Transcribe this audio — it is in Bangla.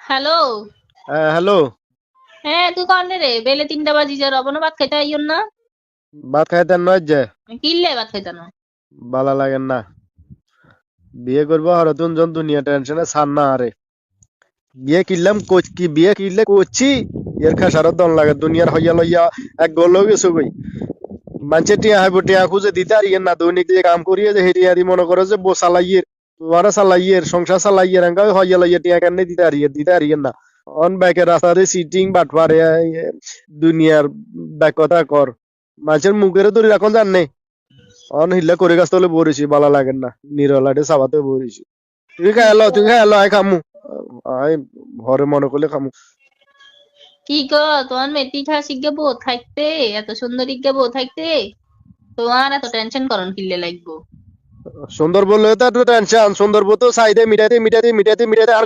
হ্যালো। হ্যাঁ হ্যালো। হ্যাঁ, তুই কনে রে? বেলে ৩টা বাজি যা রবনা ভাত খাইতে আইয়ন না? ভাত খাইতেন নয় যে কিনলে ভাত খাইতে না? বালা লাগেন না। বিয়ে করবো হরতুন জন দুনিয়া টেনশনে ছাড় না আরে। বিয়ে কিনলে করছি এর খাসারত দন লাগে দুনিয়ার হইয়া লইয়া এক গোল গেছো কই মানুষের টিয়া হাইব টিয়া খুঁজে দিতে আর ইয়ে না দৈনিক যে কাম করিয়ে যে হেঁটে আরি মনে করো যে বো চালাইয়ের তোমারা চালাইয়ের সংসার চালাইয়ের এঙ্গা হইয়া লইয়া টিয়া কেন দিতে আরিয়ের না অন ব্যাকে রাস্তাতে সিটিং বাটপারে দুনিয়ার ব্যাক কথা কর মানুষের মুখের ধরে রাখন জানে অন হিল্লা করে গাছ তলে বরিছি বালা লাগেন না নিরলাটে সাবাতে বরিছি তুই খাই এলো আয় খামু আয় ঘরে মনে করলে খামু কি গো, তোমার মেয়েটি খা শিখবে বউ থাকতে, এত সুন্দর ইজ্ঞা বউ থাকতে তোমার এত টেনশন করন কিনলে লাগবো? সুন্দর বললে তো টেনশন সুন্দর তো চাইদে মিটাইতে আর